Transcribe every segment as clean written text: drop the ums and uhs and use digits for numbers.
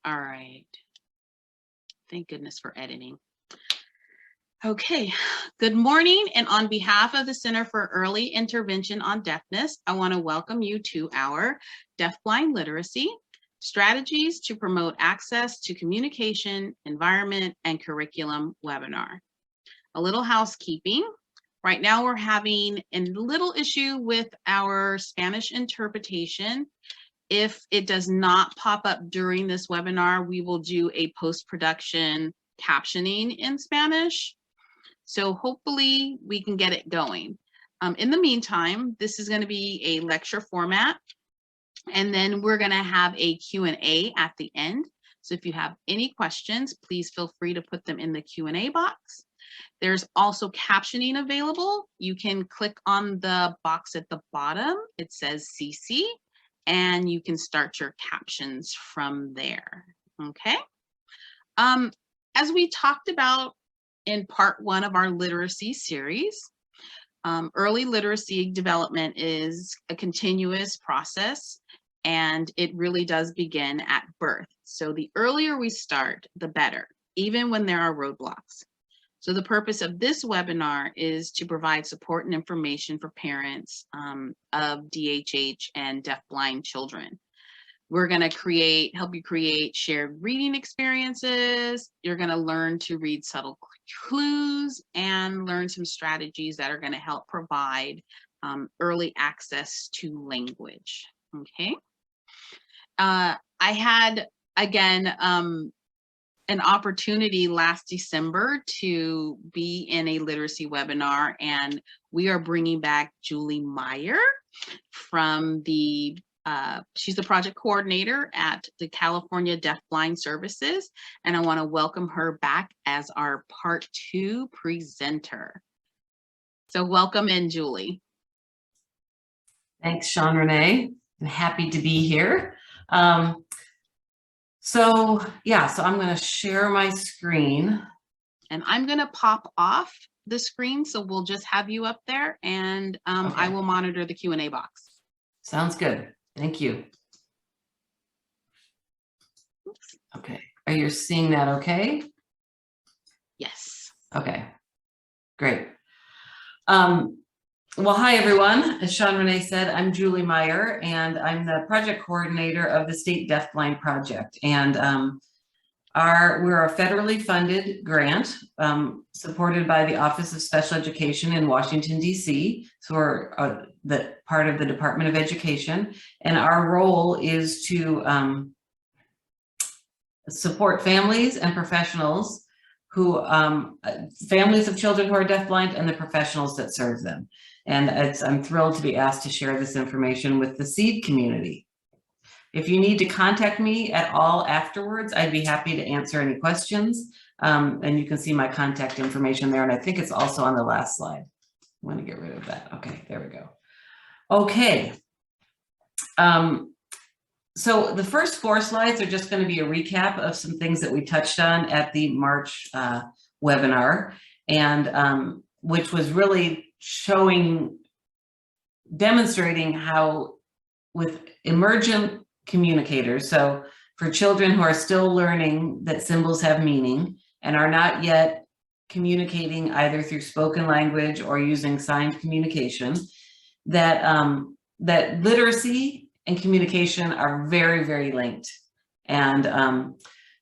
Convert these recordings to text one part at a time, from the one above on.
All right. Thank goodness for editing. Okay, good morning. And on behalf of the Center for Early Intervention on Deafness, I want to welcome you to our Deafblind Literacy Strategies to Promote Access to Communication, Environment, and Curriculum webinar. A little housekeeping. Right now we're having a little issue with our Spanish interpretation. If it does not pop up during this webinar, we will do a post-production captioning in Spanish. So hopefully we can get it going. In the meantime, this is going to be a lecture format, and then we're going to have a Q&A at the end. So if you have any questions, please feel free to put them in the Q&A box. There's also captioning available. You can click on the box at the bottom. It says CC, and you can start your captions from there. Okay. As we talked about in part 1 of our literacy series, early literacy development is a continuous process, and it really does begin at birth. So the earlier we start, the better, even when there are roadblocks. So the purpose of this webinar is to provide support and information for parents of DHH and deafblind children. We're going to help you create shared reading experiences. You're going to learn to read subtle clues and learn some strategies that are going to help provide early access to language. Okay. I had, again, an opportunity last December to be in a literacy webinar, and we are bringing back Julie Maier from the she's the project coordinator at the California Deafblind Services, and I want to welcome her back as our part 2 presenter. So welcome in, Julie. Thanks, Sean Renee. I'm happy to be here. So I'm going to share my screen. And I'm going to pop off the screen, so we'll just have you up there, and okay. I will monitor the Q&A box. Sounds good. Thank you. Oops. Okay. Are you seeing that okay? Yes. Okay. Great. Well, hi, everyone. As Sean Renee said, I'm Julie Maier, and I'm the project coordinator of the State Deafblind Project. And we're a federally funded grant supported by the Office of Special Education in Washington, D.C. So we're the part of the Department of Education. And our role is to support families and professionals who, families of children who are deafblind and the professionals that serve them. And I'm thrilled to be asked to share this information with the CEID community. If you need to contact me at all afterwards, I'd be happy to answer any questions. And you can see my contact information there. And I think it's also on the last slide. I want to get rid of that. Okay, there we go. Okay. So the first 4 slides are just going to be a recap of some things that we touched on at the March webinar, and which was really demonstrating how with emergent communicators, so for children who are still learning that symbols have meaning and are not yet communicating either through spoken language or using signed communication, that that literacy and communication are very, very linked. And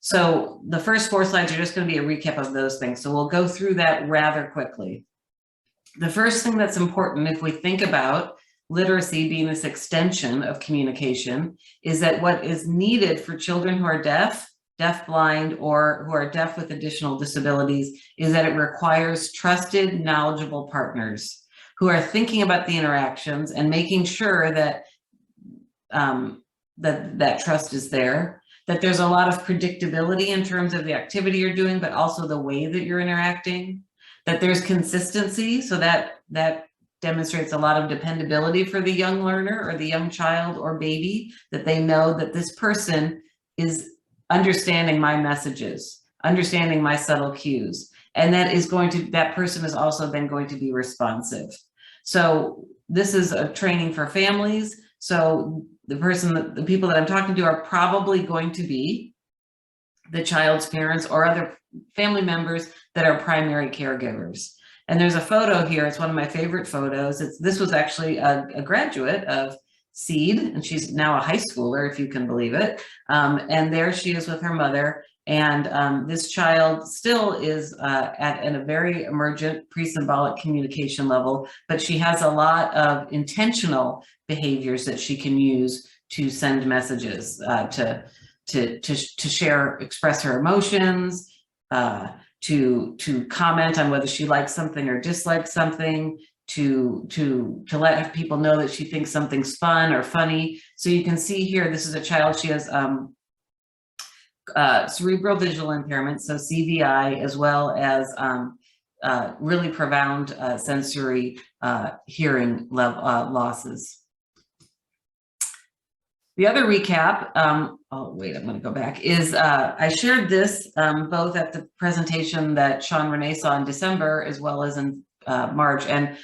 so the first 4 slides are just going to be a recap of those things. So we'll go through that rather quickly. The first thing that's important, if we think about literacy being this extension of communication, is that what is needed for children who are deaf, deafblind, or who are deaf with additional disabilities is that it requires trusted, knowledgeable partners who are thinking about the interactions and making sure that that trust is there, that there's a lot of predictability in terms of the activity you're doing, but also the way that you're interacting, that there's consistency, so that demonstrates a lot of dependability for the young learner or the young child or baby, that they know that this person is understanding my messages, understanding my subtle cues, and that person is also then going to be responsive. So this is a training for families. So the people that I'm talking to are probably going to be the child's parents or other family members that are primary caregivers. And there's a photo here. It's one of my favorite photos. This was actually a graduate of CEID, and she's now a high schooler, if you can believe it. And there she is with her mother. And this child still is at a very emergent pre-symbolic communication level, but she has a lot of intentional behaviors that she can use to send messages, to share, express her emotions, to comment on whether she likes something or dislikes something, to let people know that she thinks something's fun or funny. So you can see here, this is a child, she has cerebral visual impairment, so CVI, as well as really profound sensory hearing losses. The other recap, oh wait, I'm going to go back, is I shared this both at the presentation that Sean Renee saw in December as well as in March. And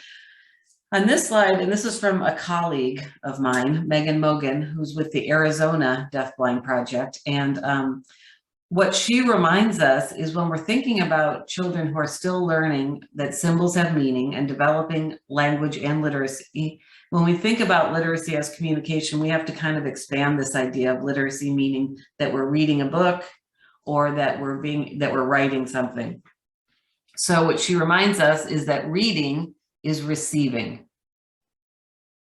on this slide, and this is from a colleague of mine, Megan Mogan, who's with the Arizona Deafblind Project. And what she reminds us is when we're thinking about children who are still learning that symbols have meaning and developing language and literacy, when we think about literacy as communication, we have to kind of expand this idea of literacy, meaning that we're reading a book or that we're writing something. So what she reminds us is that reading is receiving.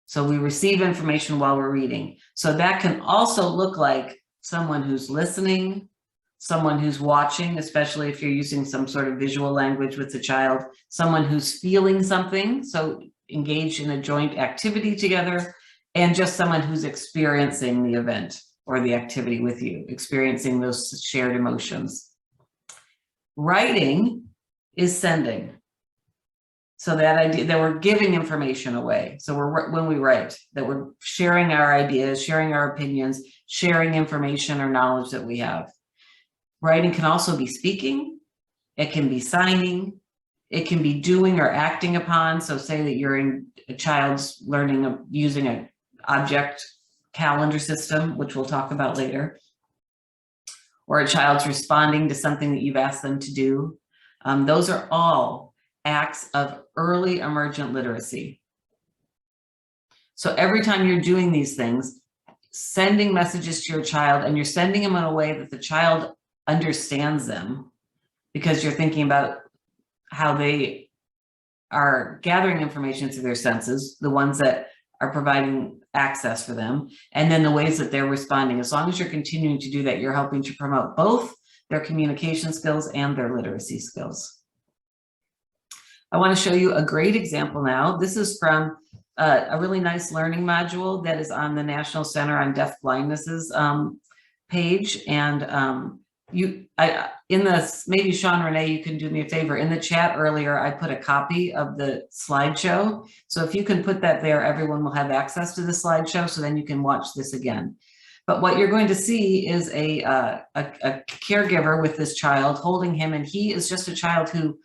So we receive information while we're reading. So that can also look like someone who's listening, someone who's watching, especially if you're using some sort of visual language with the child, someone who's feeling something, so engaged in a joint activity together, and just someone who's experiencing the event or the activity with you, experiencing those shared emotions. Writing is sending. So that idea that we're giving information away. So when we write, that we're sharing our ideas, sharing our opinions, sharing information or knowledge that we have. Writing can also be speaking. It can be signing. It can be doing or acting upon. So say that you're in a child's learning using an object calendar system, which we'll talk about later, or a child's responding to something that you've asked them to do. Those are all acts of early emergent literacy. So every time you're doing these things, sending messages to your child, and you're sending them in a way that the child understands them, because you're thinking about how they are gathering information through their senses, the ones that are providing access for them, and then the ways that they're responding. As long as you're continuing to do that, you're helping to promote both their communication skills and their literacy skills. I want to show you a great example now. This is from a really nice learning module that is on the National Center on Deaf Blindnesses page. And maybe Sean Renee, you can do me a favor. In the chat earlier, I put a copy of the slideshow. So if you can put that there, everyone will have access to the slideshow, so then you can watch this again. But what you're going to see is a caregiver with this child holding him, and he is just a child who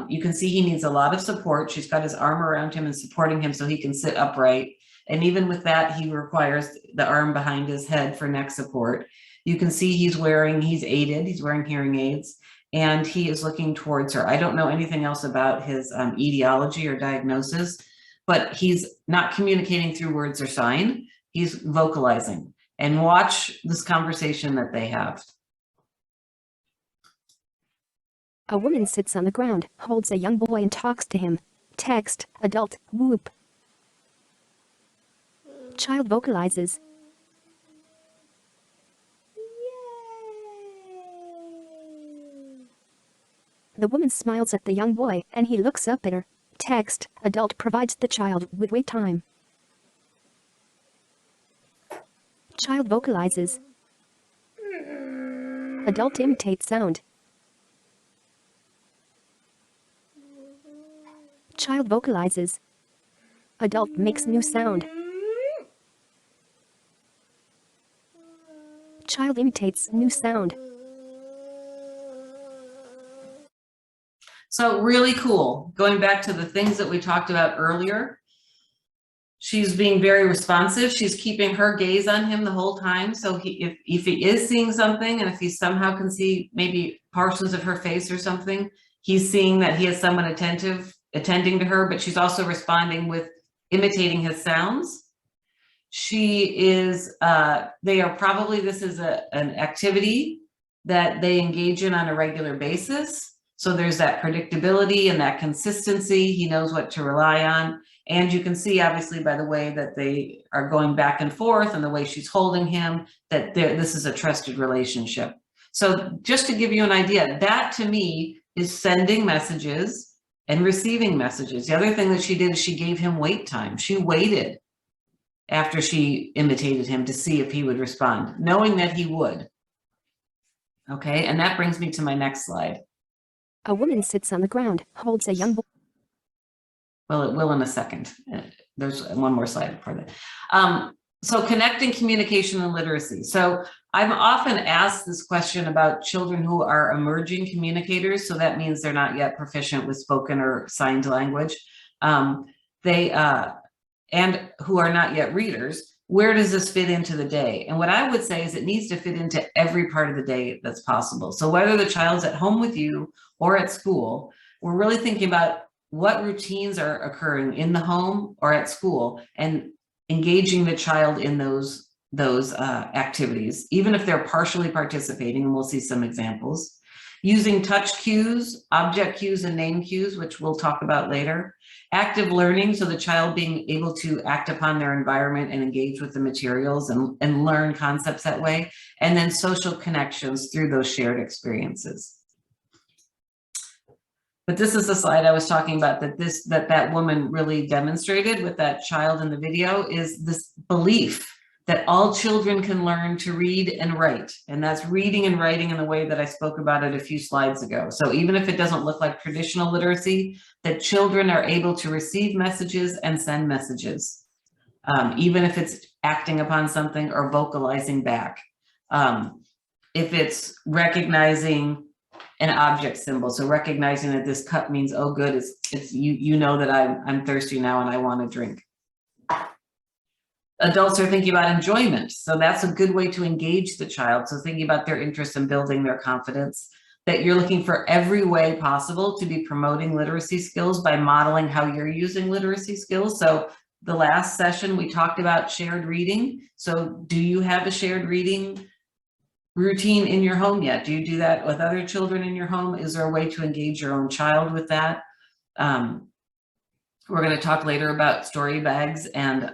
you can see he needs a lot of support. She's got his arm around him and supporting him so he can sit upright. And even with that, he requires the arm behind his head for neck support. You can see he's aided, he's wearing hearing aids, and he is looking towards her. I don't know anything else about his etiology or diagnosis, but he's not communicating through words or sign, he's vocalizing. And watch this conversation that they have. A woman sits on the ground, holds a young boy and talks to him. Text, adult, whoop. Child vocalizes. The woman smiles at the young boy, and he looks up at her. Text, adult provides the child with wait time. Child vocalizes. Adult imitates sound. Child vocalizes. Adult makes new sound. Child imitates new sound. So really cool. Going back to the things that we talked about earlier, She's being very responsive. She's keeping her gaze on him the whole time. So if he is seeing something, and if he somehow can see maybe portions of her face or something, he's seeing that he has someone attending to her, but she's also responding with imitating his sounds. She is, this is an activity that they engage in on a regular basis. So there's that predictability and that consistency. He knows what to rely on. And you can see, obviously, by the way that they are going back and forth and the way she's holding him, that this is a trusted relationship. So just to give you an idea, that to me is sending messages and receiving messages. The other thing that she did is she gave him wait time. She waited after she imitated him to see if he would respond, knowing that he would. Okay, and that brings me to my next slide. A woman sits on the ground, holds a young boy. Well, it will in a second. There's one more slide for that. So connecting communication and literacy. So I'm often asked this question about children who are emerging communicators. So that means they're not yet proficient with spoken or signed language. And who are not yet readers. Where does this fit into the day? And what I would say is it needs to fit into every part of the day that's possible. So whether the child's at home with you or at school, we're really thinking about what routines are occurring in the home or at school and engaging the child in those activities, even if they're partially participating, and we'll see some examples. Using touch cues, object cues, and name cues, which we'll talk about later. Active learning, so the child being able to act upon their environment and engage with the materials and learn concepts that way. And then social connections through those shared experiences. But this is the slide I was talking about that woman really demonstrated with that child in the video, is this belief that all children can learn to read and write. And that's reading and writing in the way that I spoke about it a few slides ago. So even if it doesn't look like traditional literacy, that children are able to receive messages and send messages, even if it's acting upon something or vocalizing back. If it's recognizing an object symbol, so recognizing that this cup means, oh good, it's you know that I'm thirsty now and I want a drink. Adults are thinking about enjoyment. So that's a good way to engage the child. So thinking about their interest in building their confidence, that you're looking for every way possible to be promoting literacy skills by modeling how you're using literacy skills. So the last session, we talked about shared reading. So do you have a shared reading routine in your home yet? Do you do that with other children in your home? Is there a way to engage your own child with that? We're going to talk later about story bags, and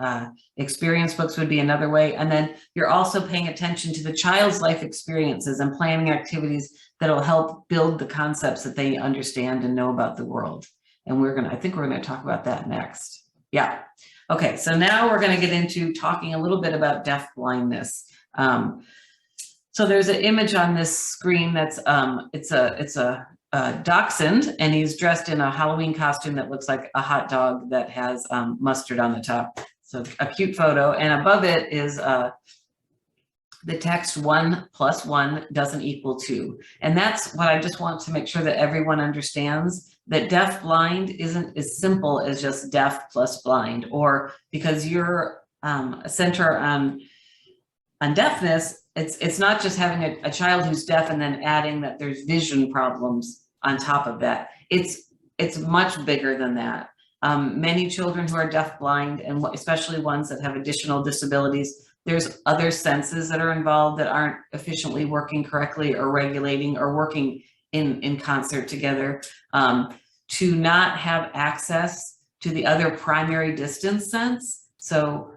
experience books would be another way. And then you're also paying attention to the child's life experiences and planning activities that'll help build the concepts that they understand and know about the world. And I think we're going to talk about that next. Yeah. Okay. So now we're going to get into talking a little bit about deaf blindness. So there's an image on this screen that's it's a dachshund, and he's dressed in a Halloween costume that looks like a hot dog that has mustard on the top. So a cute photo, and above it is the text 1 + 1 doesn't equal 2. And that's what I just want to make sure that everyone understands, that deaf blind isn't as simple as just deaf plus blind, or because you're a center on deafness, it's not just having a child who's deaf and then adding that there's vision problems on top of that. It's much bigger than that. Many children who are deaf blind, and especially ones that have additional disabilities, there's other senses that are involved that aren't efficiently working correctly or regulating or working in concert together. To not have access to the other primary distance sense. So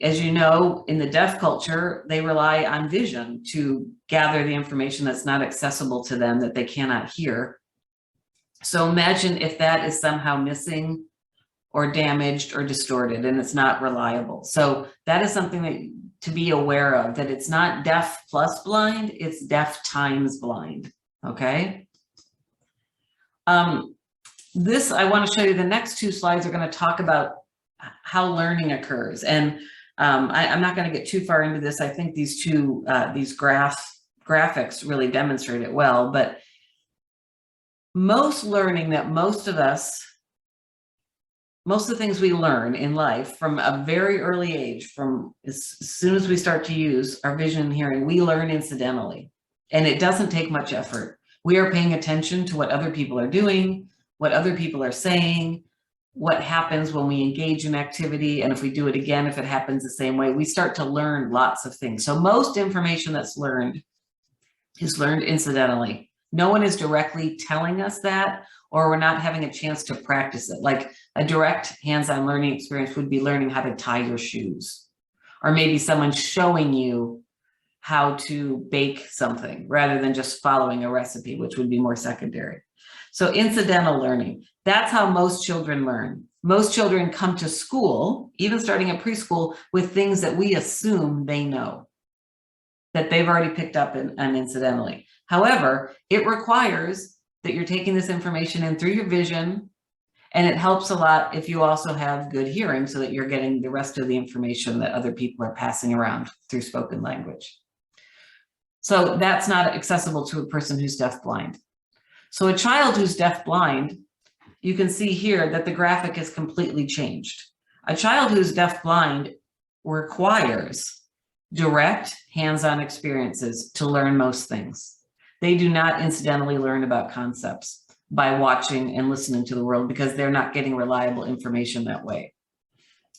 as you know, in the deaf culture, they rely on vision to gather the information that's not accessible to them, that they cannot hear. So imagine if that is somehow missing or damaged or distorted and it's not reliable. So that is something that to be aware of, that it's not deaf plus blind, it's deaf times blind, okay? I want to show you the next two slides are going to talk about how learning occurs. And I'm not going to get too far into this. I think these graphics really demonstrate it well, but most learning that most of us most of the things we learn in life from a very early age, from as soon as we start to use our vision and hearing, we learn incidentally. And it doesn't take much effort. We are paying attention to what other people are doing, what other people are saying, what happens when we engage in activity. And if we do it again, if it happens the same way, we start to learn lots of things. So most information that's learned is learned incidentally. No one is directly telling us that, or we're not having a chance to practice it. Like a direct hands-on learning experience would be learning how to tie your shoes, or maybe someone showing you how to bake something rather than just following a recipe, which would be more secondary. So incidental learning, that's how most children learn. Most children come to school, even starting at preschool, with things that we assume they know, that they've already picked up and incidentally. However, it requires that you're taking this information in through your vision, and it helps a lot if you also have good hearing so that you're getting the rest of the information that other people are passing around through spoken language. So that's not accessible to a person who's deafblind. So a child who's deafblind, you can see here that the graphic is completely changed. A child who's deafblind requires direct hands-on experiences to learn most things. They do not incidentally learn about concepts by watching and listening to the world because they're not getting reliable information that way.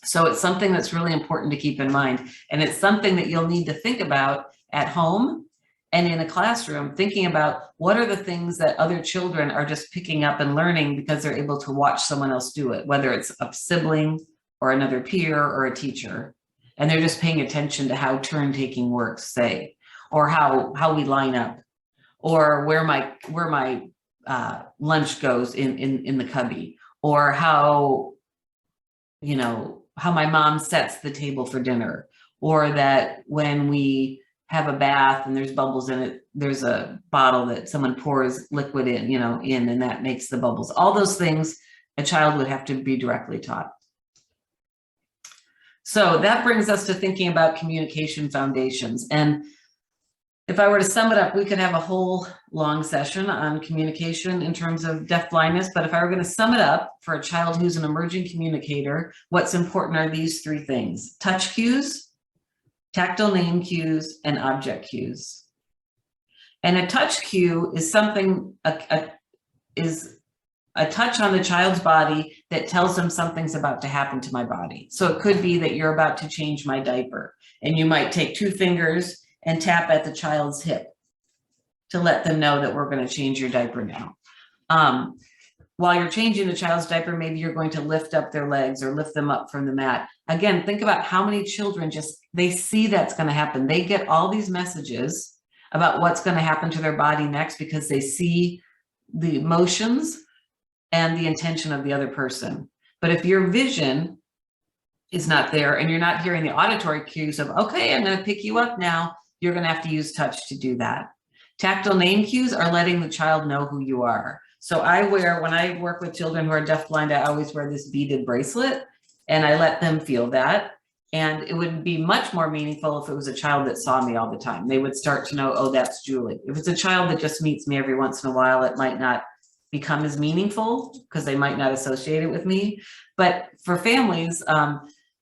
So it's something that's really important to keep in mind. And it's something that you'll need to think about at home and in a classroom, thinking about what are the things that other children are just picking up and learning because they're able to watch someone else do it, whether it's a sibling or another peer or a teacher. And they're just paying attention to how turn taking works, say, or how we line up, or where my lunch goes in the cubby, or how my mom sets the table for dinner, or that when we have a bath and there's bubbles in it, there's a bottle that someone pours liquid in, and that makes the bubbles. All those things a child would have to be directly taught. So that brings us to thinking about communication foundations. And if I were to sum it up, we could have a whole long session on communication in terms of deafblindness. But if I were going to sum it up for a child who's an emerging communicator, what's important are these three things: touch cues, tactile name cues, and object cues. And a touch cue is something, is a touch on the child's body that tells them something's about to happen to my body. So it could be that you're about to change my diaper, and you might take 2 fingers and tap at the child's hip to let them know that we're going to change your diaper now. While you're changing the child's diaper, maybe you're going to lift up their legs or lift them up from the mat. Again, think about how many children they see that's going to happen. They get all these messages about what's going to happen to their body next because they see the emotions and the intention of the other person. But if your vision is not there and you're not hearing the auditory cues of, okay, I'm going to pick you up now, you're going to have to use touch to do that. Tactile name cues are letting the child know who you are. So when I work with children who are deafblind, I always wear this beaded bracelet and I let them feel that. And it would be much more meaningful if it was a child that saw me all the time. They would start to know, oh, that's Julie. If it's a child that just meets me every once in a while, it might not become as meaningful because they might not associate it with me. But for families,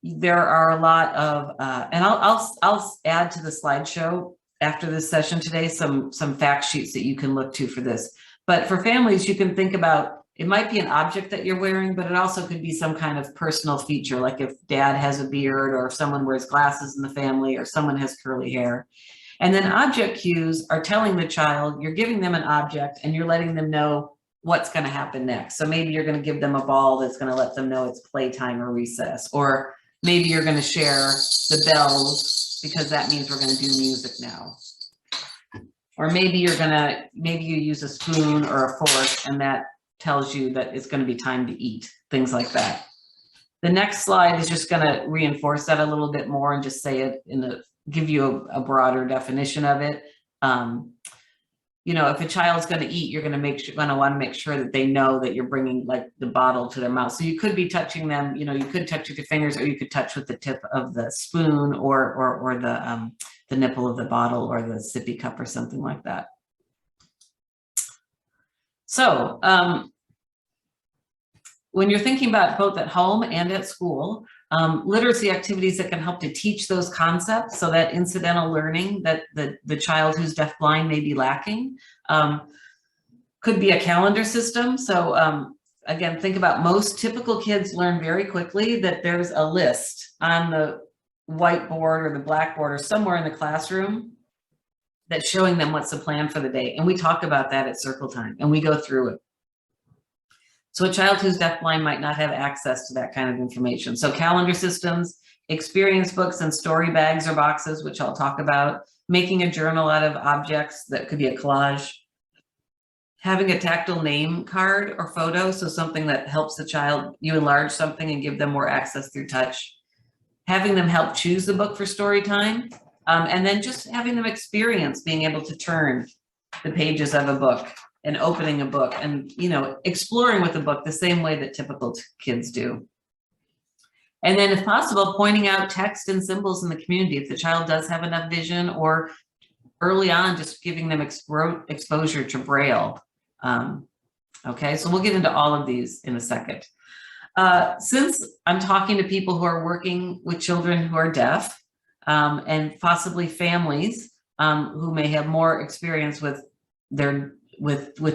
there are a lot of, and I'll add to the slideshow after this session today, some fact sheets that you can look to for this. But for families, you can think about, it might be an object that you're wearing, but it also could be some kind of personal feature, like if dad has a beard, or if someone wears glasses in the family, or someone has curly hair. And then object cues are telling the child, you're giving them an object and you're letting them know what's going to happen next. So maybe you're going to give them a ball that's going to let them know it's playtime or recess, or maybe you're going to share the bells because that means we're going to do music now. Or maybe you use a spoon or a fork and that tells you that it's going to be time to eat, things like that. The next slide is just going to reinforce that a little bit more and just say it give you a broader definition of it. If a child's going to eat, you're going to want to make sure that they know that you're bringing like the bottle to their mouth. So you could be touching them, you could touch with your fingers, or you could touch with the tip of the spoon or the nipple of the bottle or the sippy cup or something like that. So when you're thinking about both at home and at school, literacy activities that can help to teach those concepts, so that incidental learning that the child who's deafblind may be lacking, could be a calendar system. So again, think about most typical kids learn very quickly that there's a list on the whiteboard or the blackboard or somewhere in the classroom that's showing them what's the plan for the day. And we talk about that at circle time and we go through it. So a child who's deafblind might not have access to that kind of information. So calendar systems, experience books and story bags or boxes, which I'll talk about, making a journal out of objects that could be a collage, having a tactile name card or photo, so something that helps the child, you enlarge something and give them more access through touch, having them help choose the book for story time, and then just having them experience being able to turn the pages of a book and opening a book and, you know, exploring with the book the same way that typical kids do. And then if possible, pointing out text and symbols in the community if the child does have enough vision, or early on, just giving them exposure to Braille. Okay, so we'll get into all of these in a second. Since I'm talking to people who are working with children who are deaf, and possibly families who may have more experience with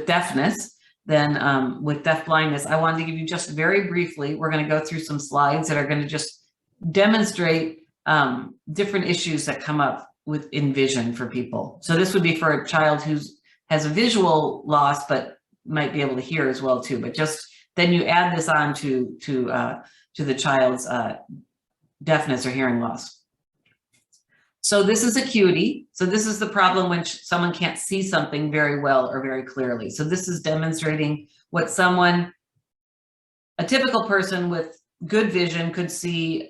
deafness than with deafblindness, I wanted to give you just very briefly, we're going to go through some slides that are going to just demonstrate different issues that come up in vision for people. So this would be for a child who has a visual loss, but might be able to hear as well too. But just then you add this on to the child's deafness or hearing loss. So this is acuity. So this is the problem when someone can't see something very well or very clearly. So this is demonstrating what a typical person with good vision could see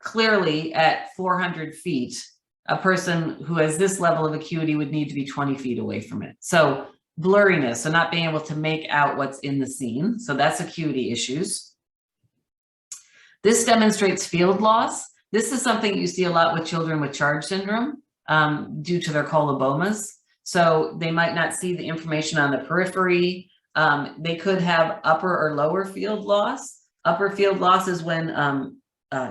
clearly at 400 feet. A person who has this level of acuity would need to be 20 feet away from it. So blurriness, so not being able to make out what's in the scene. So that's acuity issues. This demonstrates field loss. This is something you see a lot with children with charge syndrome due to their colobomas. So they might not see the information on the periphery. They could have upper or lower field loss. Upper field loss is when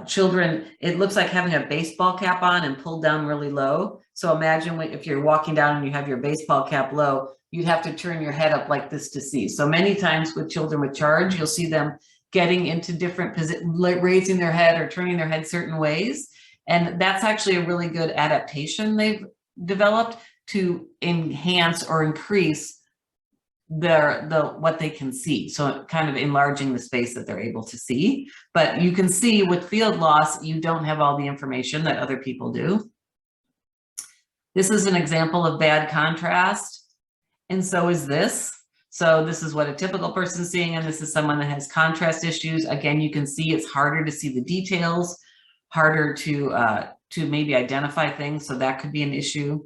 children, it looks like having a baseball cap on and pulled down really low. So imagine if you're walking down and you have your baseball cap low, you'd have to turn your head up like this to see. So many times with children with charge, you'll see them getting into different positions, like raising their head or turning their head certain ways. And that's actually a really good adaptation they've developed to enhance or increase what they can see. So kind of enlarging the space that they're able to see. But you can see with field loss, you don't have all the information that other people do. This is an example of bad contrast. And so is this. So this is what a typical person is seeing, and this is someone that has contrast issues. Again, you can see it's harder to see the details, harder to maybe identify things. So that could be an issue.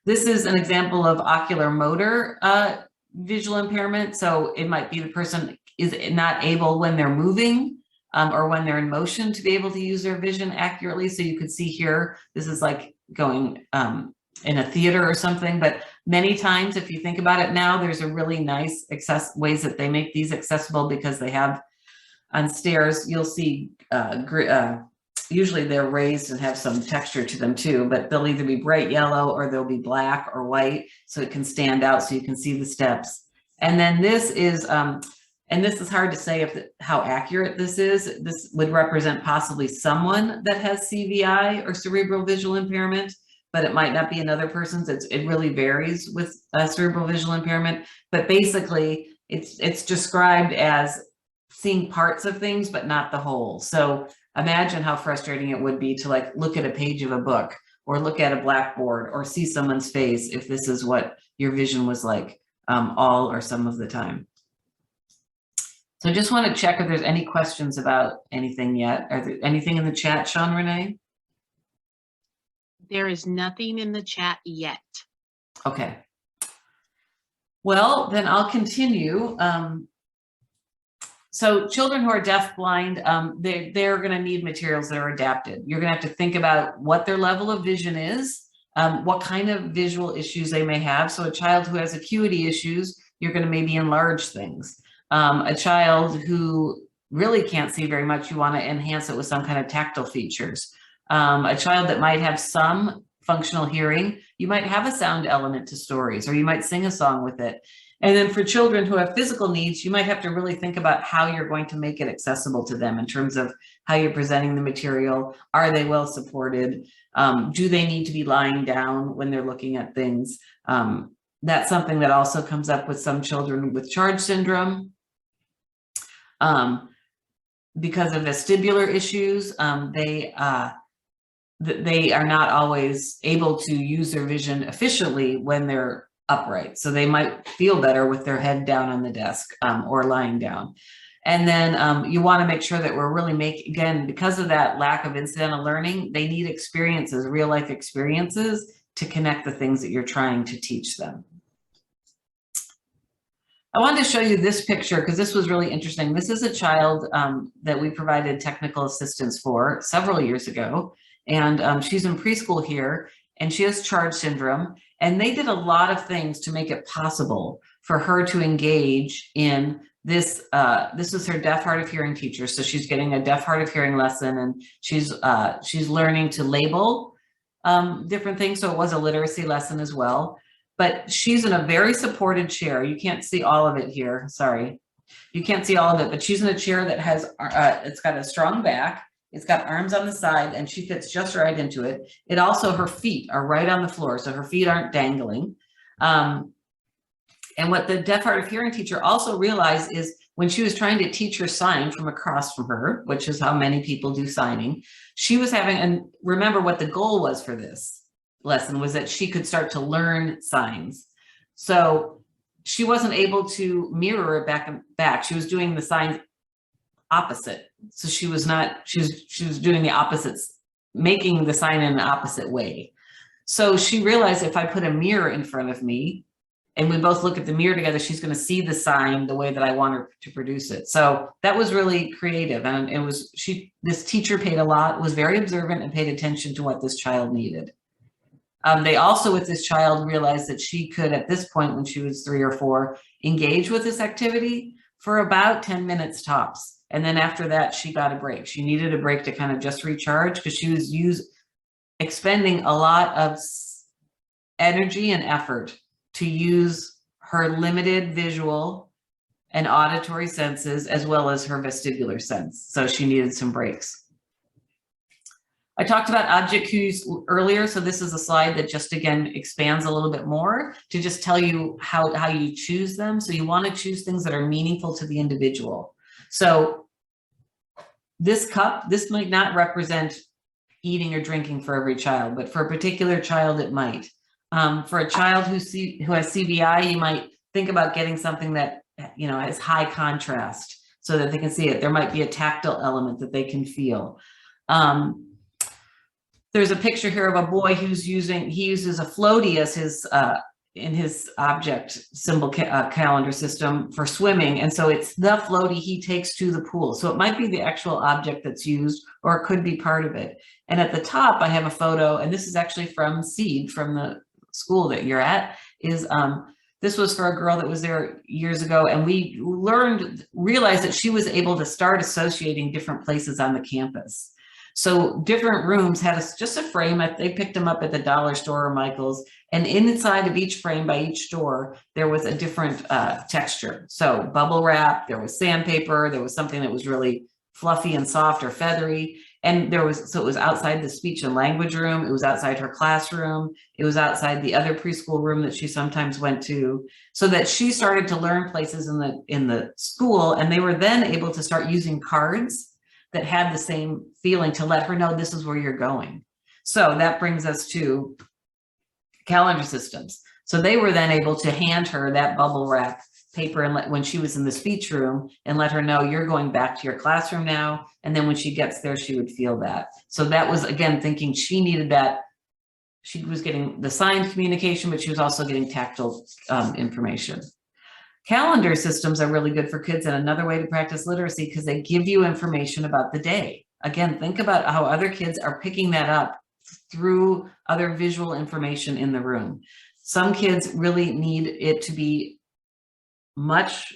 This is an example of ocular motor visual impairment. So it might be the person is not able when they're moving or when they're in motion to be able to use their vision accurately. So you could see here, this is like going in a theater or something, but many times if you think about it now, there's a really nice ways that they make these accessible, because they have on stairs, you'll see usually they're raised and have some texture to them too, but they'll either be bright yellow or they'll be black or white, so it can stand out so you can see the steps. And then this is, and this is hard to say how accurate this is. This would represent possibly someone that has CVI or cerebral visual impairment, but it might not be another person's. It really varies with cerebral visual impairment. But basically, it's described as seeing parts of things, but not the whole. So imagine how frustrating it would be to like look at a page of a book or look at a blackboard or see someone's face if this is what your vision was like all or some of the time. So I just want to check if there's any questions about anything yet. Are there anything in the chat, Sean Renee? There is nothing in the chat yet. Okay. Well, then I'll continue. So children who are deafblind, they're going to need materials that are adapted. You're going to have to think about what their level of vision is, what kind of visual issues they may have. So a child who has acuity issues, you're going to maybe enlarge things. A child who really can't see very much, you want to enhance it with some kind of tactile features. A child that might have some functional hearing, you might have a sound element to stories, or you might sing a song with it. And then for children who have physical needs, you might have to really think about how you're going to make it accessible to them in terms of how you're presenting the material. Are they well supported? Do they need to be lying down when they're looking at things? That's something that also comes up with some children with charge syndrome. Because of vestibular issues, they are not always able to use their vision efficiently when they're upright. So they might feel better with their head down on the desk or lying down. And then you want to make sure that we're really again, because of that lack of incidental learning, they need experiences, real life experiences to connect the things that you're trying to teach them. I wanted to show you this picture because this was really interesting. This is a child that we provided technical assistance for several years ago. And she's in preschool here, and she has charge syndrome. And they did a lot of things to make it possible for her to engage in this. This is her deaf hard of hearing teacher. So she's getting a deaf hard of hearing lesson, and she's learning to label different things. So it was a literacy lesson as well. But she's in a very supported chair. You can't see all of it here. Sorry. You can't see all of it, but she's in a chair that has, it's got a strong back. It's got arms on the side, and she fits just right into it. It also, her feet are right on the floor, so her feet aren't dangling. And what the deaf hard of hearing teacher also realized is when she was trying to teach her sign from across from her, which is how many people do signing, she was having, and remember what the goal was for this lesson was that she could start to learn signs. So she wasn't able to mirror it back and back. She was doing the signs opposite. So she was doing the opposites, making the sign in an opposite way. So she realized if I put a mirror in front of me and we both look at the mirror together, she's going to see the sign the way that I want her to produce it. So that was really creative. And it was, this teacher paid a lot, was very observant, and paid attention to what this child needed. They also, with this child, realized that she could, at this point when she was 3 or 4, engage with this activity for about 10 minutes tops. And then after that, she got a break. She needed a break to kind of just recharge because she was expending a lot of energy and effort to use her limited visual and auditory senses as well as her vestibular sense. So she needed some breaks. I talked about object cues earlier, so this is a slide that just, again, expands a little bit more to just tell you how you choose them. So you want to choose things that are meaningful to the individual. So this cup, this might not represent eating or drinking for every child, but for a particular child, it might. For a child who has CVI, you might think about getting something that, has high contrast so that they can see it. There might be a tactile element that they can feel. There's a picture here of a boy he uses a floaty as his, in his object symbol calendar system for swimming. And so it's the floaty he takes to the pool. So it might be the actual object that's used, or it could be part of it. And at the top, I have a photo, and this is actually from CEID, from the school that you're at, this was for a girl that was there years ago. And we realized that she was able to start associating different places on the campus. So different rooms had just a frame. They picked them up at the dollar store or Michael's, and inside of each frame by each door, there was a different texture. So bubble wrap, there was sandpaper, there was something that was really fluffy and soft or feathery. And so it was outside the speech and language room. It was outside her classroom. It was outside the other preschool room that she sometimes went to, so that she started to learn places in the school. And they were then able to start using cards that had the same feeling to let her know this is where you're going. So that brings us to calendar systems. So they were then able to hand her that bubble wrap paper and when she was in the speech room, and let her know you're going back to your classroom now. And then when she gets there, she would feel that. So that was, again, thinking she needed that. She was getting the signed communication, but she was also getting tactile information. Calendar systems are really good for kids, and another way to practice literacy because they give you information about the day. Again, think about how other kids are picking that up through other visual information in the room. Some kids really need it to be much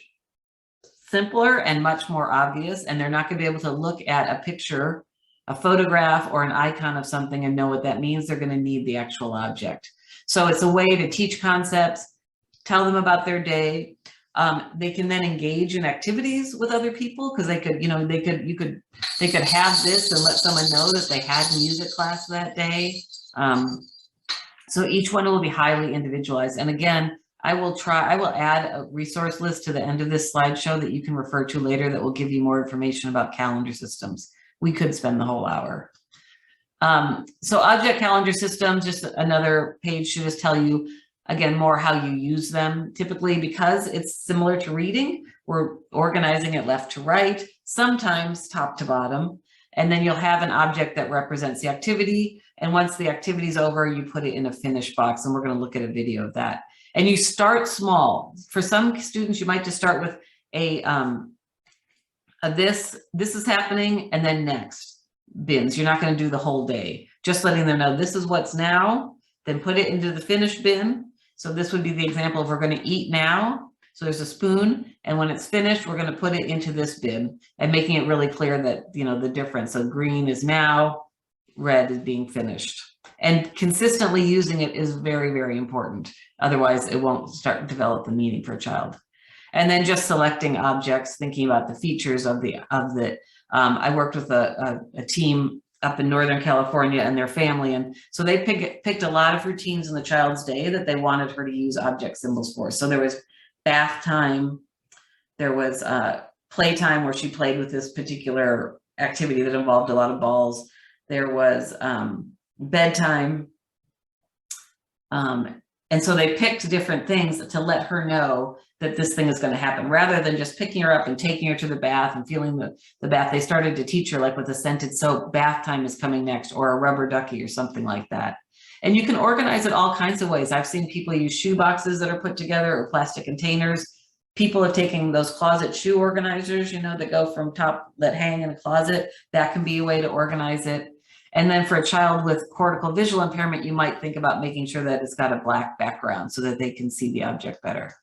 simpler and much more obvious, and they're not going to be able to look at a picture, a photograph, or an icon of something and know what that means. They're going to need the actual object. So it's a way to teach concepts, tell them about their day. They can then engage in activities with other people, because they could, they could have this and let someone know that they had music class that day. So each one will be highly individualized. And again, I will add a resource list to the end of this slideshow that you can refer to later that will give you more information about calendar systems. We could spend the whole hour. So object calendar systems, just another page to just tell you, again, more how you use them. Typically, because it's similar to reading, we're organizing it left to right, sometimes top to bottom. And then you'll have an object that represents the activity. And once the activity is over, you put it in a finish box. And we're going to look at a video of that. And you start small. For some students, you might just start with this is happening, and then next bins. You're not going to do the whole day. Just letting them know this is what's now, then put it into the finish bin. So this would be the example of we're going to eat now. So there's a spoon, and when it's finished, we're going to put it into this bin, and making it really clear that, the difference. So green is now, red is being finished. And consistently using it is very, very important. Otherwise, it won't start to develop the meaning for a child. And then just selecting objects, thinking about the features of the. I worked with a team up in Northern California and their family, and so they picked a lot of routines in the child's day that they wanted her to use object symbols for. So there was bath time, there was playtime where she played with this particular activity that involved a lot of balls. There was bedtime. And so they picked different things to let her know that this thing is going to happen, rather than just picking her up and taking her to the bath and feeling the bath. They started to teach her, like with a scented soap, bath time is coming next, or a rubber ducky or something like that. And you can organize it all kinds of ways. I've seen people use shoe boxes that are put together, or plastic containers. People have taken those closet shoe organizers, that go from top, that hang in a closet. That can be a way to organize it. And then for a child with cortical visual impairment, you might think about making sure that it's got a black background so that they can see the object better.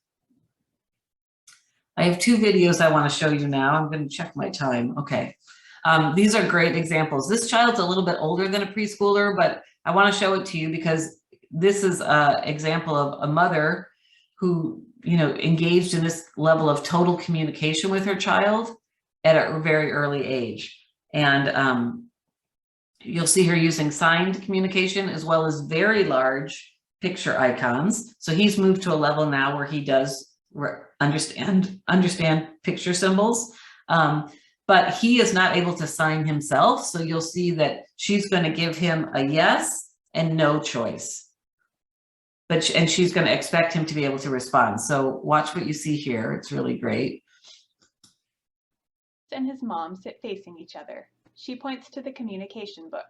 I have 2 videos I want to show you now. I'm going to check my time. Okay. These are great examples. This child's a little bit older than a preschooler, but I want to show it to you because this is an example of a mother who, engaged in this level of total communication with her child at a very early age. And you'll see her using signed communication as well as very large picture icons. So he's moved to a level now where he does understand picture symbols, but he is not able to sign himself. So you'll see that she's going to give him a yes and no choice, and she's going to expect him to be able to respond. So watch what you see here. It's really great. And his mom sit facing each other. She points to the communication book.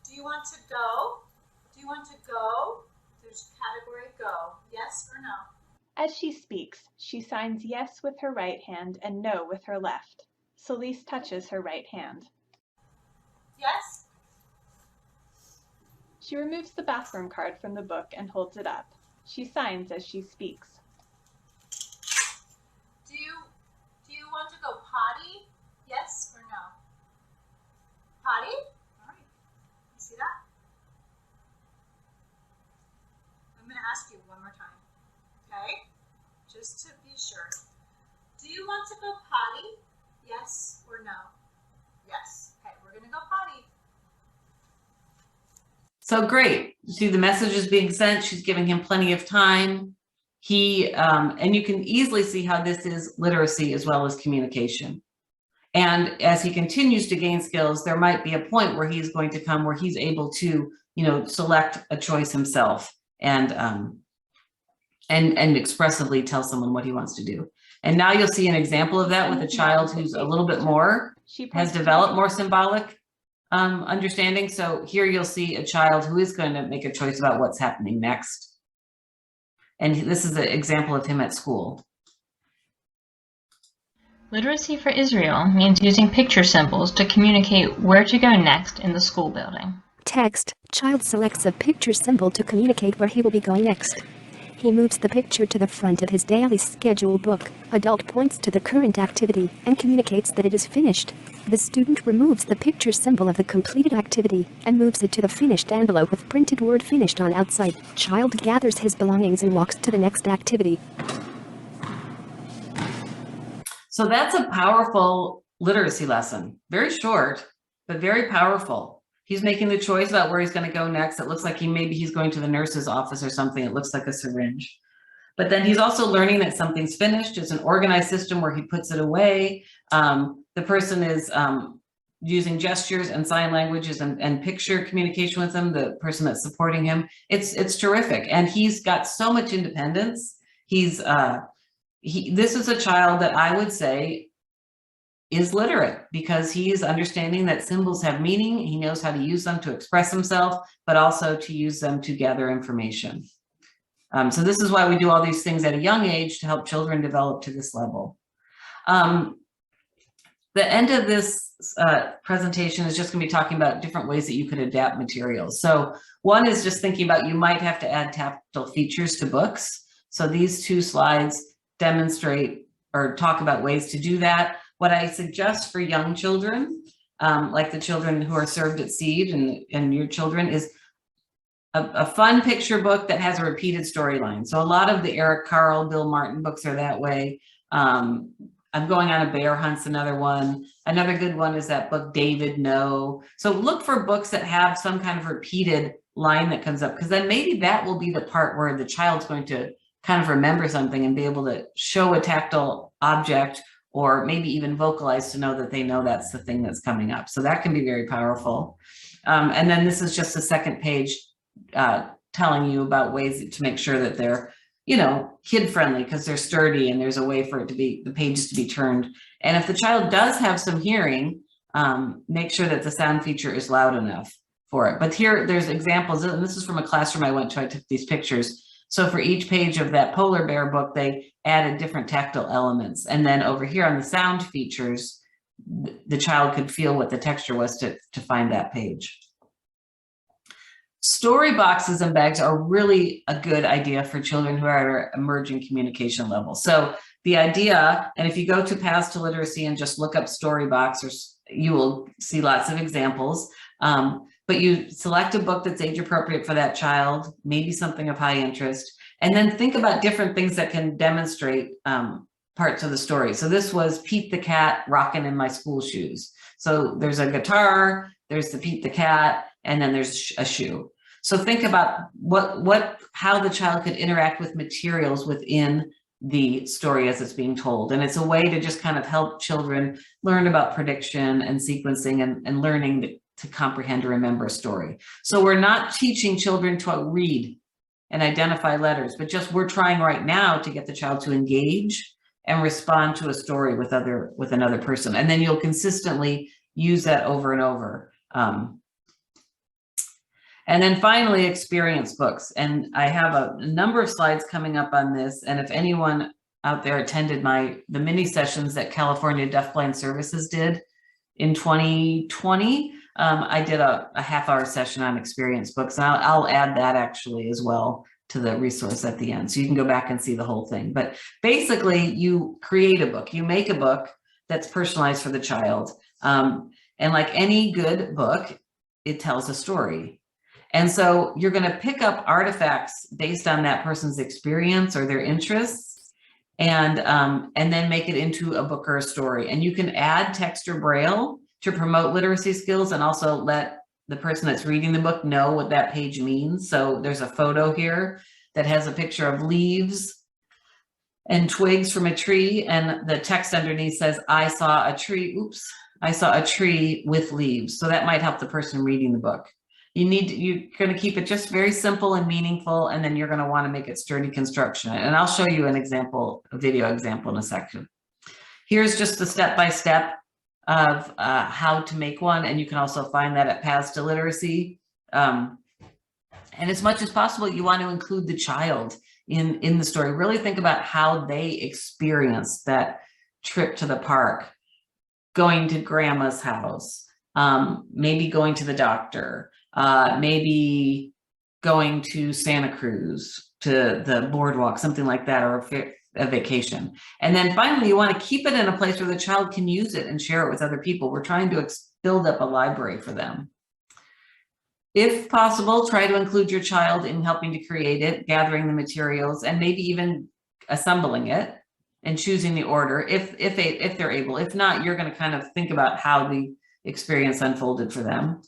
Do you want to go? Do you want to go? There's category go. Yes or no? As she speaks, she signs yes with her right hand and no with her left. Celeste touches her right hand. Yes? She removes the bathroom card from the book and holds it up. She signs as she speaks. Do you want to go potty? Yes or no? Potty? All right. You see that? I'm going to ask you one more time. Okay? Just to be sure. Do you want to go potty? Yes or no? Yes. Okay, we're going to go potty. So great. See, the message is being sent. She's giving him plenty of time. And you can easily see how this is literacy as well as communication. And as he continues to gain skills, there might be a point where he's going to come where he's able to, select a choice himself and expressively tell someone what he wants to do. And now you'll see an example of that with a child who's a little bit more, has developed more symbolic understanding. So here you'll see a child who is going to make a choice about what's happening next. And this is an example of him at school. Literacy for Israel means using picture symbols to communicate where to go next in the school building. Text. Child selects a picture symbol to communicate where he will be going next. He moves the picture to the front of his daily schedule book. Adult points to the current activity and communicates that it is finished. The student removes the picture symbol of the completed activity and moves it to the finished envelope with printed word finished on outside. Child gathers his belongings and walks to the next activity. So that's a powerful literacy lesson. Very short, but very powerful. He's making the choice about where he's going to go next. It looks like maybe he's going to the nurse's office or something. It looks like a syringe. But then he's also learning that something's finished. It's an organized system where he puts it away. The person is using gestures and sign languages and picture communication with him, the person that's supporting him. It's terrific. And he's got so much independence. This is a child that I would say is literate because he's understanding that symbols have meaning. He knows how to use them to express himself, but also to use them to gather information. So this is why we do all these things at a young age to help children develop to this level. The end of this presentation is just going to be talking about different ways that you could adapt materials. So one is just thinking about you might have to add tactile features to books. So these two slides demonstrate or talk about ways to do that. What I suggest for young children, like the children who are served at CEID and your children, is a fun picture book that has a repeated storyline. So a lot of the Eric Carle, Bill Martin books are that way. I'm Going on a Bear Hunt's another one. Another good one is that book, David No. So look for books that have some kind of repeated line that comes up, because then maybe that will be the part where the child's going to kind of remember something and be able to show a tactile object, or maybe even vocalize to know that they know that's the thing that's coming up. So that can be very powerful. And then this is just a second page telling you about ways to make sure that they're, kid friendly, because they're sturdy and there's a way for it to be, the pages to be turned. And if the child does have some hearing, make sure that the sound feature is loud enough for it. But here there's examples, and this is from a classroom I went to, I took these pictures. So for each page of that polar bear book, they added different tactile elements. And then over here on the sound features, the child could feel what the texture was to find that page. Story boxes and bags are really a good idea for children who are at emerging communication level. So the idea, and if you go to Paths to Literacy and just look up story box, you will see lots of examples. But you select a book that's age appropriate for that child, maybe something of high interest, and then think about different things that can demonstrate parts of the story. So this was Pete the Cat rocking in my school shoes. So there's a guitar, there's the Pete the Cat, and then there's a shoe. So think about how the child could interact with materials within the story as it's being told. And it's a way to just kind of help children learn about prediction and sequencing and learning to comprehend or remember a story. So we're not teaching children to read and identify letters, but just we're trying right now to get the child to engage and respond to a story with another person. And then you'll consistently use that over and over. And then finally, experience books. And I have a number of slides coming up on this. And if anyone out there attended the mini sessions that California Deafblind Services did in 2020, I did a half-hour session on experience books. And I'll add that actually as well to the resource at the end. So you can go back and see the whole thing. But basically, you create a book. You make a book that's personalized for the child. And like any good book, it tells a story. And so you're going to pick up artifacts based on that person's experience or their interests, and then make it into a book or a story. And you can add text or braille to promote literacy skills and also let the person that's reading the book know what that page means. So there's a photo here that has a picture of leaves and twigs from a tree, and the text underneath says, I saw a tree, I saw a tree with leaves. So that might help the person reading the book. You're going to keep it just very simple and meaningful, and then you're going to want to make it sturdy construction. And I'll show you an example, a video example in a second. Here's just the step-by-step of how to make one, and you can also find that at Paths to Literacy. And as much as possible, you want to include the child in the story. Really think about how they experience that trip to the park, going to grandma's house, maybe going to the doctor, maybe going to Santa Cruz, to the boardwalk, something like that, or a vacation. And then finally, you want to keep it in a place where the child can use it and share it with other people. We're trying to build up a library for them. If possible, try to include your child in helping to create it, gathering the materials, and maybe even assembling it and choosing the order if they're able. If not, you're going to kind of think about how the experience unfolded for them.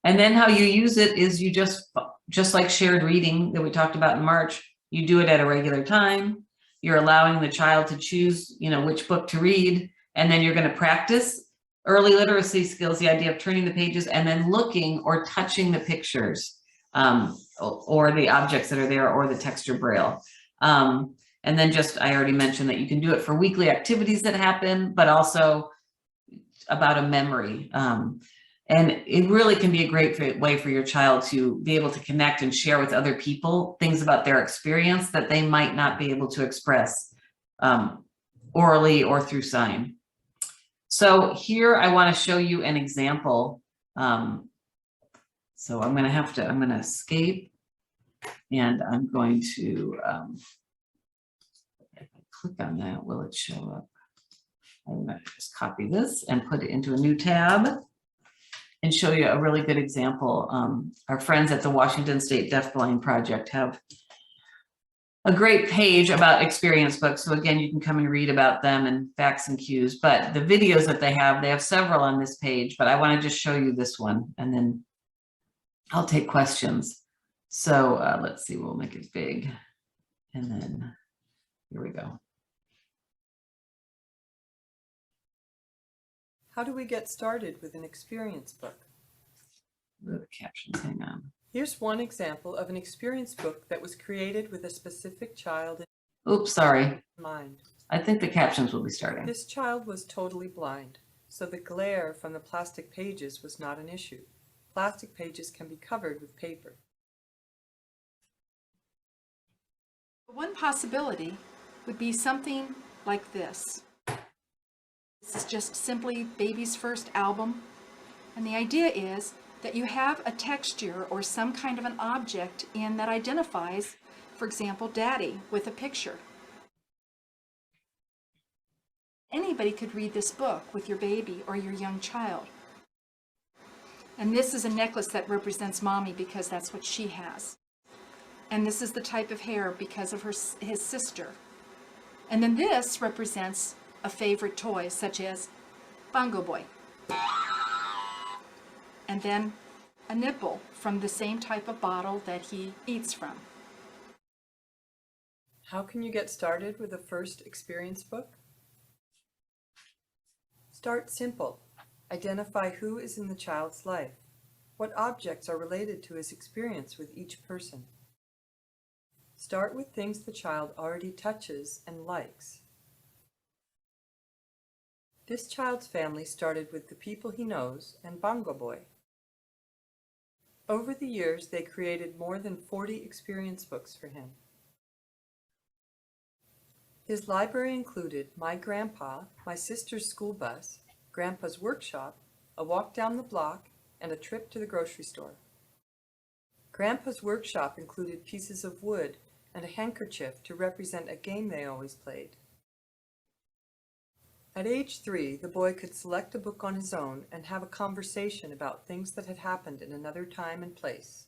And then how you use it is you just like shared reading that we talked about in March, you do it at a regular time. You're allowing the child to choose, which book to read, and then you're going to practice early literacy skills, the idea of turning the pages and then looking or touching the pictures or the objects that are there or the texture braille. And then I already mentioned that you can do it for weekly activities that happen, but also about a memory. And it really can be a great way for your child to be able to connect and share with other people things about their experience that they might not be able to express orally or through sign. So here I want to show you an example. So I'm going to escape, and I'm going to, if I click on that, will it show up? I'm going to just copy this and put it into a new tab and show you a really good example. Our friends at the Washington State Deafblind Project have a great page about experience books. So again, you can come and read about them and facts and cues, but the videos that they have several on this page, but I want to just show you this one and then I'll take questions. So let's see, we'll make it big. And then here we go. How do we get started with an experience book? Where are the captions? Hang on. Here's one example of an experience book that was created with a specific child in Oops, sorry. mind. I think the captions will be starting. This child was totally blind, so the glare from the plastic pages was not an issue. Plastic pages can be covered with paper. One possibility would be something like this. This is just simply Baby's first album. And the idea is that you have a texture or some kind of an object in that identifies, for example, Daddy with a picture. Anybody could read this book with your baby or your young child. And this is a necklace that represents Mommy because that's what she has. And this is the type of hair because of his sister. And then this represents a favorite toy, such as Bongo Boy. And then a nipple from the same type of bottle that he eats from. How can you get started with a first experience book? Start simple. Identify who is in the child's life. What objects are related to his experience with each person. Start with things the child already touches and likes. This child's family started with the people he knows and Bongo Boy. Over the years, they created more than 40 experience books for him. His library included My Grandpa, My Sister's School Bus, Grandpa's Workshop, A Walk Down the Block, and a Trip to the Grocery Store. Grandpa's Workshop included pieces of wood and a handkerchief to represent a game they always played. At age 3, the boy could select a book on his own and have a conversation about things that had happened in another time and place.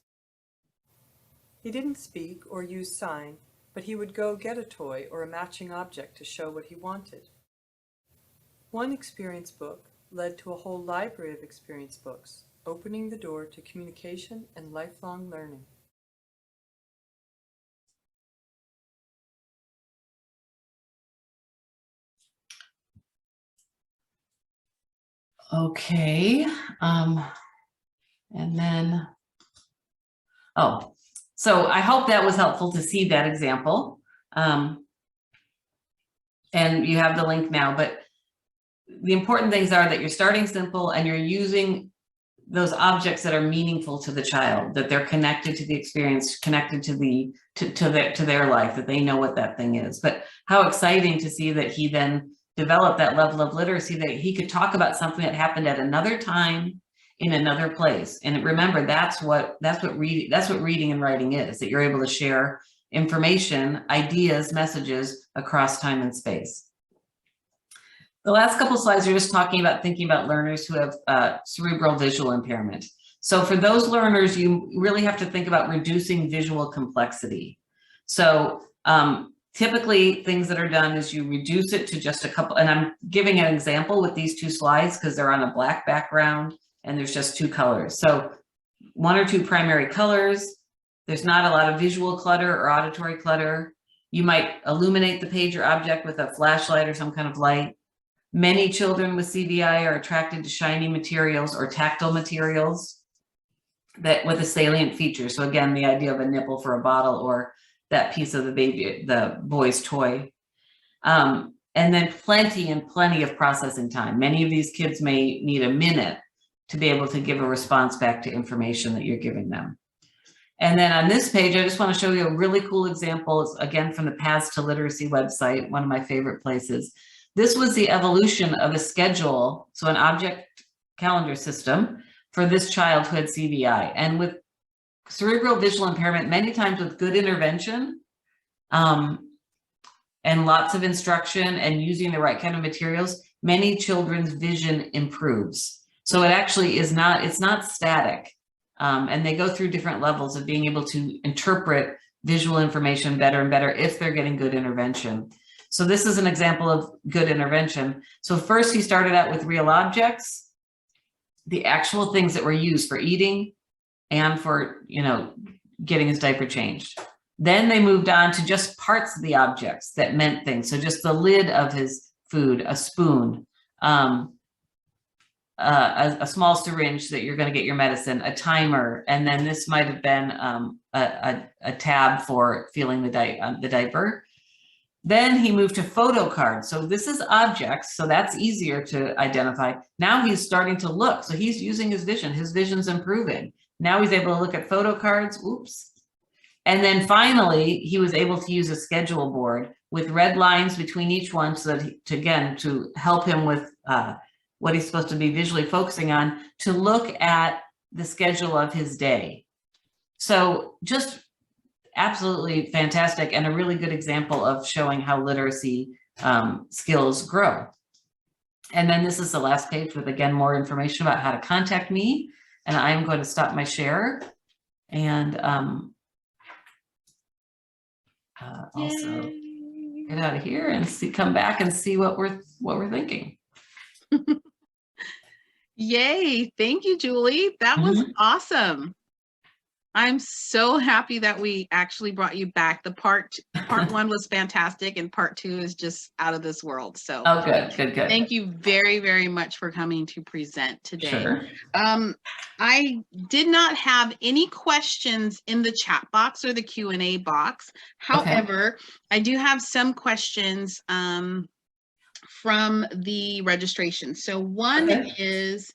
He didn't speak or use sign, but he would go get a toy or a matching object to show what he wanted. One experience book led to a whole library of experience books, opening the door to communication and lifelong learning. Okay, and then, so I hope that was helpful to see that example. And you have the link now, but the important things are that you're starting simple and you're using those objects that are meaningful to the child, that they're connected to the experience, connected to their life, that they know what that thing is. But how exciting to see that he then developed that level of literacy, that he could talk about something that happened at another time in another place. And remember, that's what reading and writing is, that you're able to share information, ideas, messages across time and space. The last couple slides are just thinking about learners who have cerebral visual impairment. So for those learners, you really have to think about reducing visual complexity. So typically things that are done is you reduce it to just a couple, and I'm giving an example with these two slides because they're on a black background and there's just two colors. So 1 or 2 primary colors. There's not a lot of visual clutter or auditory clutter. You might illuminate the page or object with a flashlight or some kind of light. Many children with CVI are attracted to shiny materials or tactile materials that with a salient feature. So again, the idea of a nipple for a bottle or that piece of the boy's toy. And then plenty of processing time. Many of these kids may need a minute to be able to give a response back to information that you're giving them. And then on this page, I just want to show you a really cool example, again, from the Paths to Literacy website, one of my favorite places. This was the evolution of a schedule, so an object calendar system for this child who had CVI. And with cerebral visual impairment, many times with good intervention and lots of instruction and using the right kind of materials, many children's vision improves. So it actually is not, it's not static. And they go through different levels of being able to interpret visual information better and better if they're getting good intervention. So this is an example of good intervention. So first he started out with real objects, the actual things that were used for eating and for, you know, getting his diaper changed. Then they moved on to just parts of the objects that meant things. So just the lid of his food, a spoon, a small syringe that you're going to get your medicine, a timer, and then this might have been a tab for filling the diaper. Then he moved to photo cards. So this is objects, so that's easier to identify. Now he's starting to look, so he's using his vision. His vision's improving. Now he's able to look at photo cards. Oops. And then finally, he was able to use a schedule board with red lines between each one, so that to help him with what he's supposed to be visually focusing on, to look at the schedule of his day. So just absolutely fantastic and a really good example of showing how literacy skills grow. And then this is the last page with, again, more information about how to contact me. And I am going to stop my share and also get out of here and come back and see what we're thinking. Yay. Thank you, Julie. That was awesome. I'm so happy that we actually brought you back. The part 1 was fantastic and part 2 is just out of this world. So oh, good. Thank you very, very much for coming to present today. Sure. I did not have any questions in the chat box or the Q&A box. However, I do have some questions from the registration. So one is,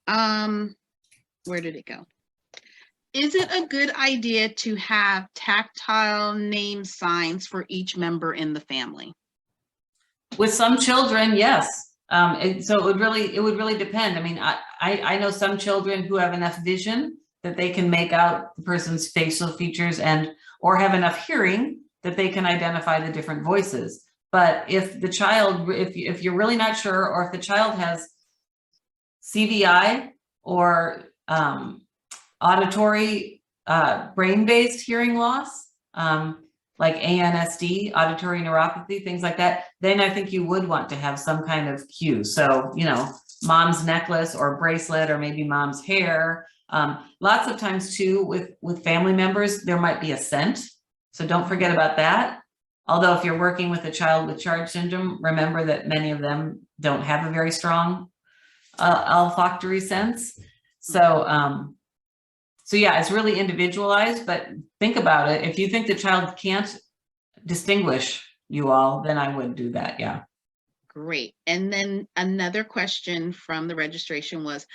where did it go? Is it a good idea to have tactile name signs for each member in the family? With some children, yes. So it would really depend. I mean, I know some children who have enough vision that they can make out the person's facial features or have enough hearing that they can identify the different voices. But if the child, if you're really not sure, or if the child has CVI or auditory brain-based hearing loss, like ANSD, auditory neuropathy, things like that, then I think you would want to have some kind of cue. So, you know, mom's necklace or bracelet, or maybe mom's hair. Lots of times too, with family members, there might be a scent. So don't forget about that. Although if you're working with a child with Charge syndrome, remember that many of them don't have a very strong olfactory sense. So, so yeah, it's really individualized, but think about it. If you think the child can't distinguish you all, then I would do that, yeah. Great. And then another question from the registration was,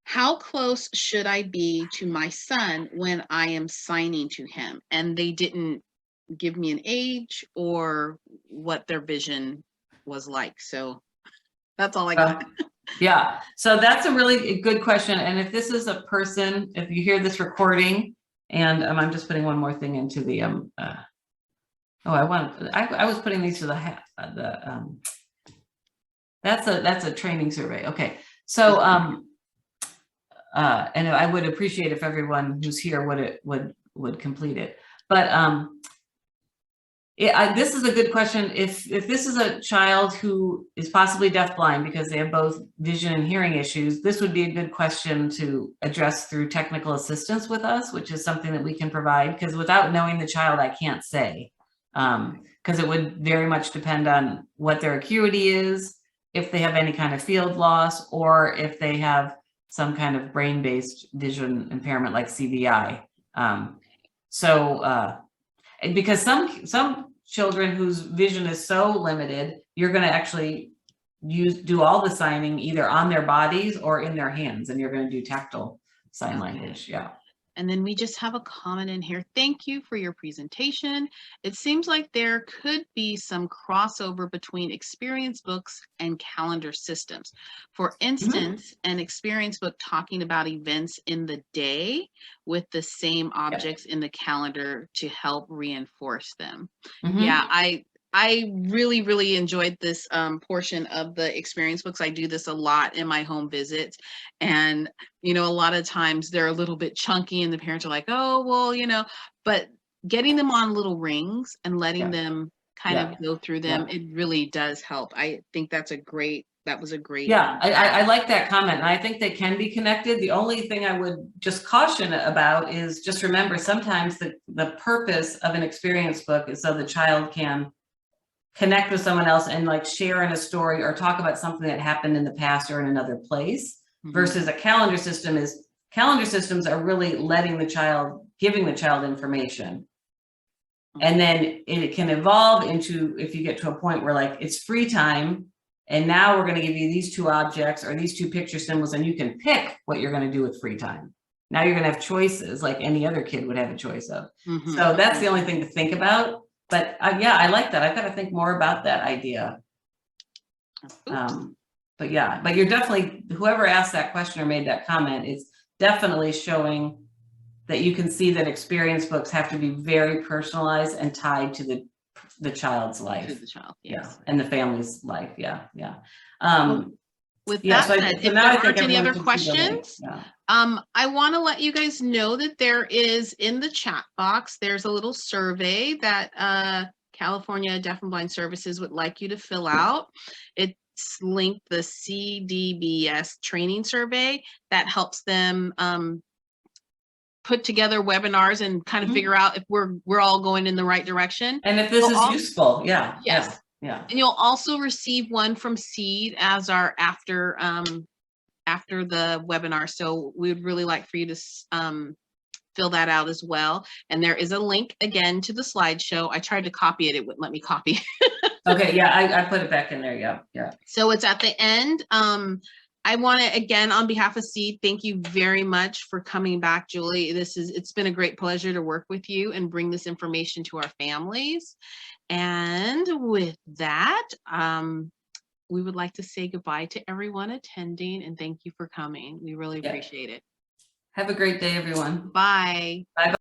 how close should I be to my son when I am signing to him? And they didn't give me an age or what their vision was like. So that's all I got. Yeah, so that's a really good question. And if this is a person, if you hear this recording, and I'm just putting one more thing into the I was putting these to that's a training survey. Okay, so and I would appreciate if everyone who's here would complete it. But this is a good question. If this is a child who is possibly deafblind because they have both vision and hearing issues, this would be a good question to address through technical assistance with us, which is something that we can provide, because without knowing the child, I can't say, because it would very much depend on what their acuity is, if they have any kind of field loss, or if they have some kind of brain-based vision impairment like CVI. Because some children whose vision is so limited, you're going to actually do all the signing either on their bodies or in their hands, and you're going to do tactile sign language. Yeah. And then we just have a comment in here. Thank you for your presentation. It seems like there could be some crossover between experience books and calendar systems. For instance, an experience book talking about events in the day with the same objects in the calendar to help reinforce them. Yeah, I really, really enjoyed this portion of the experience books. I do this a lot in my home visits. And, you know, a lot of times they're a little bit chunky and the parents are like, oh, well, you know, but getting them on little rings and letting them kind of go through them, it really does help. I think that was a great. Yeah, I like that comment. And I think they can be connected. The only thing I would just caution about is just remember, sometimes the purpose of an experience book is so the child can connect with someone else and like share in a story or talk about something that happened in the past or in another place, versus a calendar systems are really giving the child information. And then it can evolve into, if you get to a point where like it's free time, and now we're going to give you these two objects or these two picture symbols, and you can pick what you're going to do with free time. Now you're going to have choices like any other kid would have a choice of. So that's the only thing to think about. But yeah, I like that. I've got to think more about that idea. But yeah, but you're definitely, whoever asked that question or made that comment is definitely showing that you can see that experience books have to be very personalized and tied to the child's life. To the child, yes. Yeah, and the family's life. Yeah, yeah. With that said, if there aren't any other questions, I want to let you guys know that there is in the chat box, there's a little survey that California Deaf and Blind Services would like you to fill out. It's linked the CDBS training survey that helps them put together webinars and kind of figure out if we're all going in the right direction. And if this is useful, yeah. Yes. Yeah. And you'll also receive one from CEID as our after the webinar. So we would really like for you to fill that out as well. And there is a link again to the slideshow. I tried to copy it. It wouldn't let me copy. Okay. Yeah. I put it back in there. Yeah. Yeah. So it's at the end. I want to, again, on behalf of CEID, thank you very much for coming back, Julie. It's been a great pleasure to work with you and bring this information to our families. And with that, we would like to say goodbye to everyone attending and thank you for coming. We really appreciate it. Have a great day, everyone. Bye. Bye.